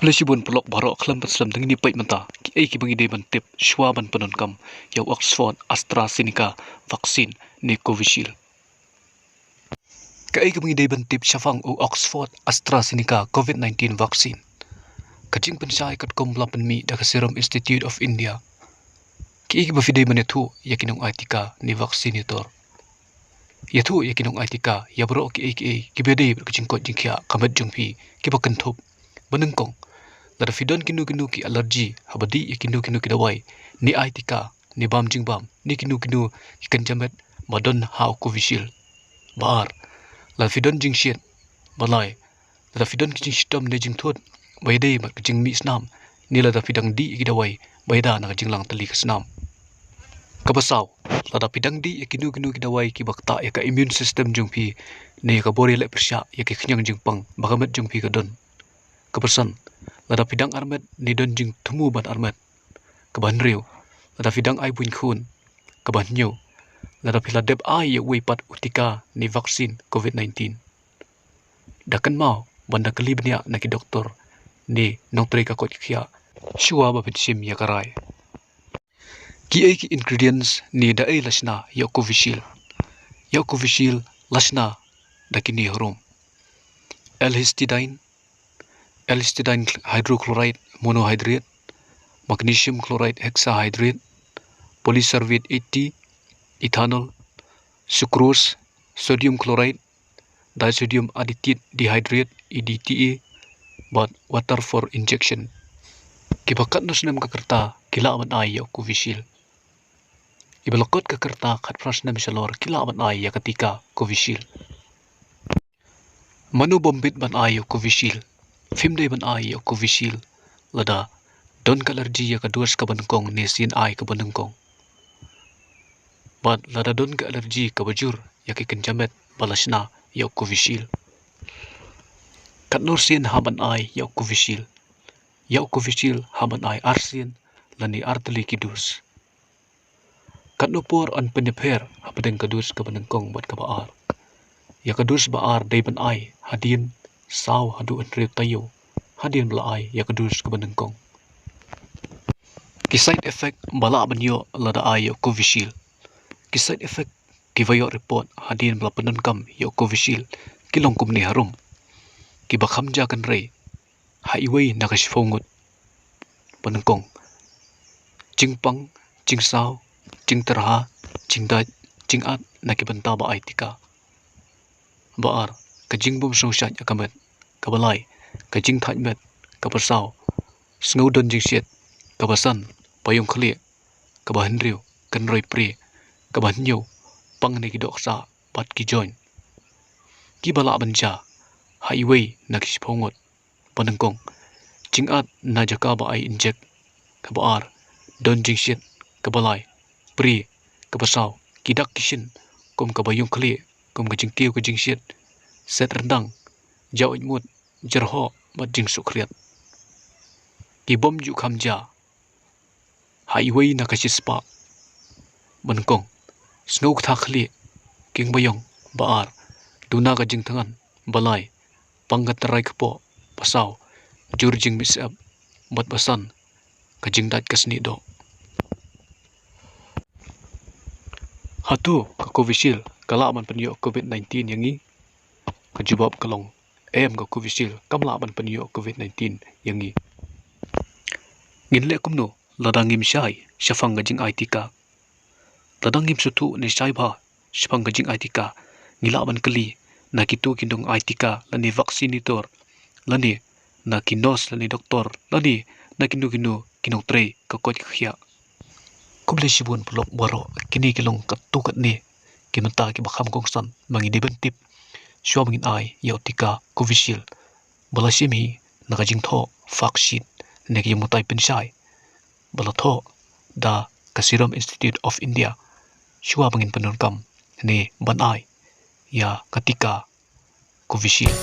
Covishield pelok barok kelam bersam dengan ni pait menta. Kiei ki bagi deban tip Shuwa ban penunkam yang Oxford Astra Zeneca vaksin ni Covishield. Kiei ki bagi deban tip syafang u Oxford Astra Zeneca COVID-19 vaksin. Kajing pensai kat kompla penmi da Serum Institute of India. Kiei ki bafidei manetu yakinong aitika ni vaksinitor. Yatu yakinong aitika ya bro kiei ki bedei berkejingkot jingkia kamet jungpi ki bakentop benengkong. Lada fidon kinu ki alergi habadi ya kinu ki dawai ni aitika ni bam jingbam ni kinu ikan jamet madon hau Covishield baar lada fidon jingshit balai lada fidon kijing shitom ne jingthut baidei mat kijing mi snam ni lada fidang di ki dawai baida na jinglang tali ke snam kabasau lada fidang di ya kinu ki dawai ki bakta ya ka immune system jungpi ne ka bori le persya ya ki khnyang jingpang bagamet jungpi ka don kepersan lada fidang armet ni don jing tumu ban armet keban riu lada fidang ai buin khun keban nyu lada pila deb ai ye wipat utika ni vaksin COVID-19 dakan mau banda kelibnya naki doktor ni nongtri ka kot khia Shuwa ba pitsim ya karai Kiei ki ingredients ni da ai lasna ya Covishield lasna dakini horom L-histidine hydrochloride monohydrate, magnesium chloride hexahydrate, polysorbate 80, ethanol, sucrose, sodium chloride, disodium additied dehydrate EDTA, but water for injection. Kibakat nusnam kakerta kila aman ai ya Covishield. Ibalakot kakerta kat prasnam shalor kila aman ai ya ketika Covishield. Manu bombit ban ai ya Covishield. Film day ban ai ya Covishield lada don ka alergi ya kaduas ka banengkong ni sin ai ka banengkong bad lada don ka alergi ka bajur ya ki kenjamet balasna ya Covishield katnor sin haban ai ya Covishield haban ai arsin lani arteli kidus katnopor an penepher hapadeng kadus ka banengkong buat ka baar ya kadus baar day ban ai hadin saw hadu andre tayo hadin belai ya kedus ke benengkong ki side effect bala banyo lada ai ya Covishield ki side effect ki vayo report hadin bela penenkam ya Covishield ki longkum ni harum ki bakham ja kan rei highway nakashfongut penengkong jingpang jingsaw jingterha jingdat jingat nakibenta ba aitika baar kajingbum sosat akamet kabalai kajing thajmet kapersau snowdon jingsiet kabasan payung khli kabahenriu kanroi pri kabahnyo pangne ki doksa pat ki join ki bala banja highway nakishpongot panengkong jingat na jaka ba ai inject kabar don jingsiet kabalai pri kabasau kidak kishin kom kabayung khli kom kajing tiu kajingsiet set rendang jauh imut jerho majing sukriat kibom ju khamja highway nakasispa benengkong snow thakli king bayong baar duna ka jing tangan balai pangat terai kepo pasau jurjing misap bat basan ka jing dat kasni do hatu ka Covishield kala man penyo COVID-19 yangi kajubab kalong ka Covishield kamla ban penyo COVID-19 yangi nginle kumno ladangim syai syafang gajing aitika ladangim sutu ni syai ba syafang gajing aitika ngila ban keli nakitu kindong aitika lani vaksinitor lani nakinos lani doktor lani nakinu kinong tre kakot khia kumle sibun pelok baro kini kilong katukat ni kimenta ki bakham kongsan mangi dibentip Shuwa bangin ai ya utika Covishield balasimi nakajing tho faksheet neki mutai pensai balatho da Serum Institute of India Shuwa bangin penunkam ni ban ai ya ketika Covishield